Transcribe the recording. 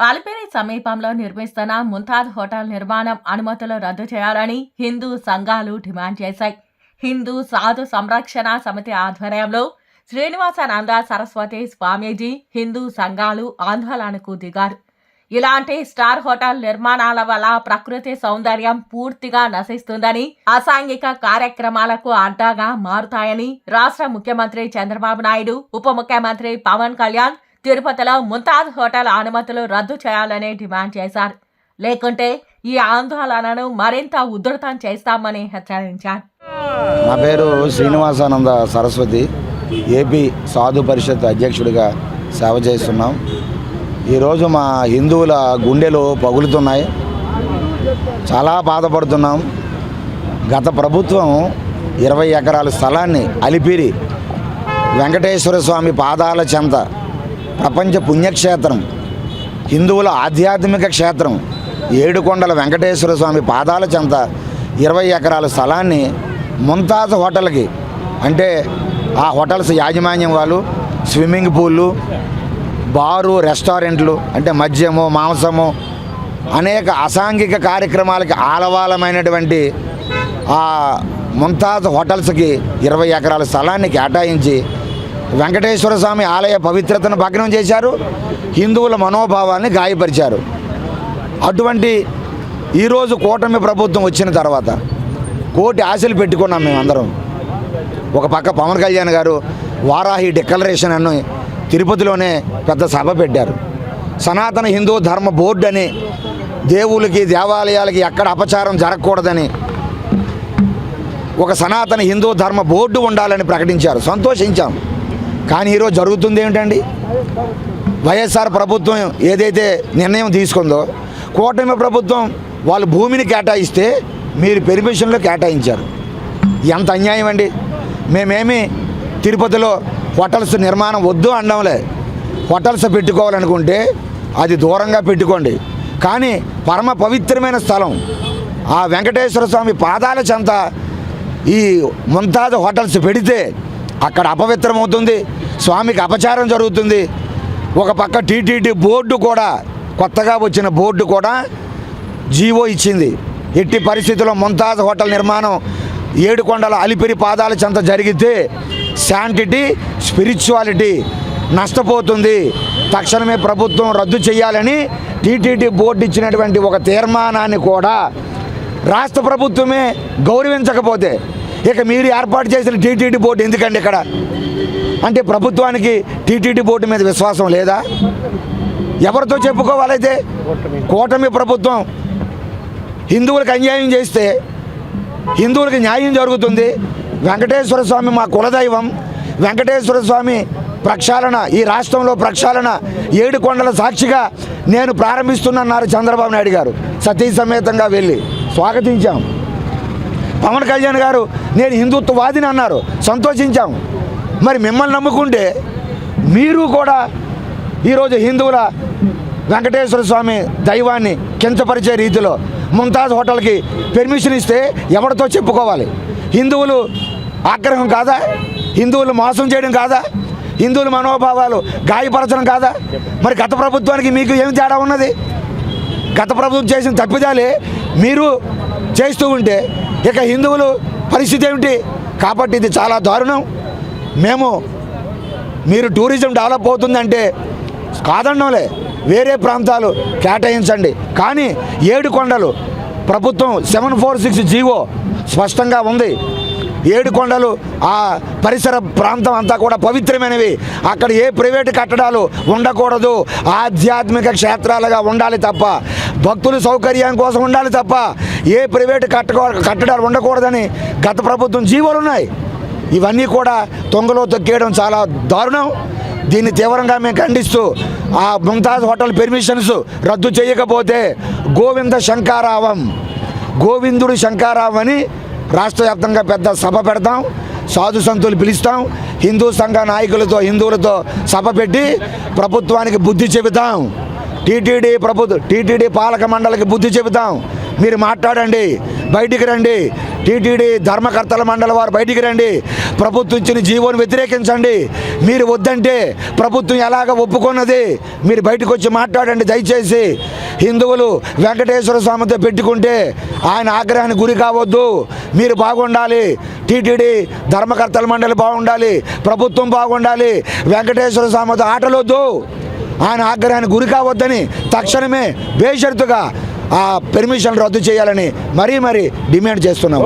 అలిపిరి సమీపంలో నిర్మిస్తున్న ముంతాజ్ హోటల్ నిర్మాణం అనుమతులు రద్దు చేయాలని హిందూ సంఘాలు డిమాండ్ చేశాయి. హిందూ సాధు సంరక్షణ సమితి ఆధ్వర్యంలో శ్రీనివాసానంద సరస్వతి స్వామీజీ హిందూ సంఘాలు ఆందోళనకు దిగారు. ఇలాంటి స్టార్ హోటల్ నిర్మాణాల వల్ల ప్రకృతి సౌందర్యం పూర్తిగా నశిస్తుందని, అసాంఘిక కార్యక్రమాలకు అడ్డాగా మారుతాయని రాష్ట్ర ముఖ్యమంత్రి చంద్రబాబు నాయుడు, ఉప ముఖ్యమంత్రి పవన్ కళ్యాణ్ తిరుపతిలో ముంతాజ్ హోటల్ అనుమతులు రద్దు చేయాలని డిమాండ్ చేశారు. లేకుంటే ఈ ఆందోళనను మరింత ఉధృతం చేస్తామని హెచ్చరించారు. నా పేరు శ్రీనివాసానంద సరస్వతి, ఏపీ సాధు పరిషత్ అధ్యక్షుడిగా సేవ చేస్తున్నాం. ఈరోజు మా హిందువుల గుండెలు పగులుతున్నాయి, చాలా బాధపడుతున్నాం. గత ప్రభుత్వం 20 ఎకరాల స్థలాన్ని అలిపిరి వెంకటేశ్వర స్వామి పాదాల చెంత ప్రపంచ పుణ్యక్షేత్రం, హిందువుల ఆధ్యాత్మిక క్షేత్రం ఏడుకొండల వెంకటేశ్వర స్వామి పాదాల చెంత 20 ఎకరాల స్థలాన్ని ముంతాజ్ హోటల్కి, అంటే ఆ హోటల్స్ యాజమాన్యం వాళ్ళు స్విమ్మింగ్ పూళ్ళు, బారు, రెస్టారెంట్లు, అంటే మద్యము, మాంసము, అనేక అసాంఘిక కార్యక్రమాలకి ఆలవాలమైనటువంటి ఆ ముంతాజ్ హోటల్స్కి 20 ఎకరాల స్థలాన్ని కేటాయించి వెంకటేశ్వర స్వామి ఆలయ పవిత్రతను భగ్నం చేశారు, హిందువుల మనోభావాన్ని గాయపరిచారు. అటువంటి ఈరోజు కూటమి ప్రభుత్వం వచ్చిన తర్వాత కోటి ఆశలు పెట్టుకున్నాం మేమందరం. ఒక పక్క పవన్ కళ్యాణ్ గారు వారాహి డిక్లరేషన్ అని తిరుపతిలోనే పెద్ద సభ పెట్టారు. సనాతన హిందూ ధర్మ బోర్డు అని, దేవులకి దేవాలయాలకి ఎక్కడ అపచారం జరగకూడదని ఒక సనాతన హిందూ ధర్మ బోర్డు ఉండాలని ప్రకటించారు. సంతోషించాం. కానీ ఈరోజు జరుగుతుంది ఏమిటండి? వైఎస్ఆర్ ప్రభుత్వం ఏదైతే నిర్ణయం తీసుకుందో, కూటమి ప్రభుత్వం వాళ్ళు భూమిని కేటాయిస్తే మీరు పెర్మిషన్లో కేటాయించారు. ఎంత అన్యాయం అండి! మేమేమి తిరుపతిలో హోటల్స్ నిర్మాణం వద్దు అనడంలే. హోటల్స్ పెట్టుకోవాలనుకుంటే అది దూరంగా పెట్టుకోండి, కానీ పరమ పవిత్రమైన స్థలం ఆ వెంకటేశ్వర స్వామి పాదాల చెంత ఈ ముంతాజ్ హోటల్స్ పెడితే అక్కడ అపవిత్రమవుతుంది, స్వామికి అపచారం జరుగుతుంది. ఒక పక్క టీటీడీ బోర్డు కూడా, కొత్తగా వచ్చిన బోర్డు కూడా జీవో ఇచ్చింది. ఎట్టి పరిస్థితుల్లో ముంతాజ్ హోటల్ నిర్మాణం ఏడుకొండల అలిపిరి పాదాల చెంత జరిగితే శాంటిటీ, స్పిరిచువాలిటీ నష్టపోతుంది, తక్షణమే ప్రభుత్వం రద్దు చేయాలని టీటీడీ బోర్డు ఇచ్చినటువంటి ఒక తీర్మానాన్ని కూడా రాష్ట్ర ప్రభుత్వమే గౌరవించకపోతే ఇక మీరు ఏర్పాటు చేసిన టీటీడీ బోర్డు ఎందుకండి ఇక్కడ? అంటే ప్రభుత్వానికి టీటీడీ బోర్డు మీద విశ్వాసం లేదా? ఎవరితో చెప్పుకోవాలైతే? కూటమి ప్రభుత్వం హిందువులకు అన్యాయం చేస్తే హిందువులకి న్యాయం జరుగుతుంది. వెంకటేశ్వర స్వామి మా కులదైవం, వెంకటేశ్వర స్వామి ప్రక్షాళన, ఈ రాష్ట్రంలో ప్రక్షాళన ఏడుకొండల సాక్షిగా నేను ప్రారంభిస్తున్నారు చంద్రబాబు నాయుడు గారు. సతీ సమేతంగా వెళ్ళి స్వాగతించాం. పవన్ కళ్యాణ్ గారు నేను హిందుత్వవాదిని అన్నారు, సంతోషించాం. మరి మిమ్మల్ని నమ్ముకుంటే మీరు కూడా ఈరోజు హిందువుల వెంకటేశ్వర స్వామి దైవాన్ని కించపరిచే రీతిలో ముంతాజ్ హోటల్కి పెర్మిషన్ ఇస్తే ఎవరితో చెప్పుకోవాలి? హిందువులు ఆగ్రహం కాదా? హిందువులు మోసం చేయడం కాదా? హిందువుల మనోభావాలు గాయపరచడం కాదా? మరి గత ప్రభుత్వానికి మీకు ఏమి తేడా ఉన్నది? గత ప్రభుత్వం చేసిన తప్పిదాలే మీరు చేస్తూ ఉంటే ఇక హిందువులు పరిస్థితి ఏమిటి? కాబట్టి ఇది చాలా దారుణం. మీరు టూరిజం డెవలప్ అవుతుందంటే కాదనలే, వేరే ప్రాంతాలు కేటాయించండి. కానీ ఏడుకొండలు ప్రభుత్వం 746 జీవో స్పష్టంగా ఉంది. ఏడుకొండలు ఆ పరిసర ప్రాంతం అంతా కూడా పవిత్రమైనవి. అక్కడ ఏ ప్రైవేటు కట్టడాలు ఉండకూడదు, ఆధ్యాత్మిక క్షేత్రాలుగా ఉండాలి తప్ప, భక్తుల సౌకర్యం కోసం ఉండాలి తప్ప ఏ ప్రైవేటు కట్టడాలు ఉండకూడదని గత ప్రభుత్వం జీవోలు ఉన్నాయి. ఇవన్నీ కూడా తొంగలో తొక్కేయడం చాలా దారుణం. దీన్ని తీవ్రంగా మేము ఖండిస్తూ ఆ ముంతాజ్ హోటల్ పెర్మిషన్స్ రద్దు చేయకపోతే గోవింద శంకారావం, గోవిందుడు శంకారావం అని రాష్ట్ర వ్యాప్తంగా పెద్ద సభ పెడతాం. సాధు సంతులు పిలుస్తాం. హిందూ సంఘ నాయకులతో, హిందువులతో సభ పెట్టి ప్రభుత్వానికి బుద్ధి చెబుతాం. టీటీడీ పాలక మండలికి బుద్ధి చెబుతాం. మీరు మాట్లాడండి, బయటికి రండి. టీటీడీ ధర్మకర్తల మండలి వారు బయటికి రండి. ప్రభుత్వం ఇచ్చిన జీవోని వ్యతిరేకించండి. మీరు వద్దంటే ప్రభుత్వం ఎలాగ ఒప్పుకున్నది మీరు బయటకు వచ్చి మాట్లాడండి. దయచేసి హిందువులు వెంకటేశ్వర స్వామితో పెట్టుకుంటే ఆయన ఆగ్రహానికి గురి కావద్దు. మీరు బాగుండాలి, టీటీడీ ధర్మకర్తల మండలి బాగుండాలి, ప్రభుత్వం బాగుండాలి. వెంకటేశ్వర స్వామితో ఆటలొద్దు, ఆయన ఆగ్రహానికి గురి కావద్దని తక్షణమే బేషరతుగా ఆ పెర్మిషన్ రద్దు చేయాలని మరీ డిమాండ్ చేస్తున్నాము.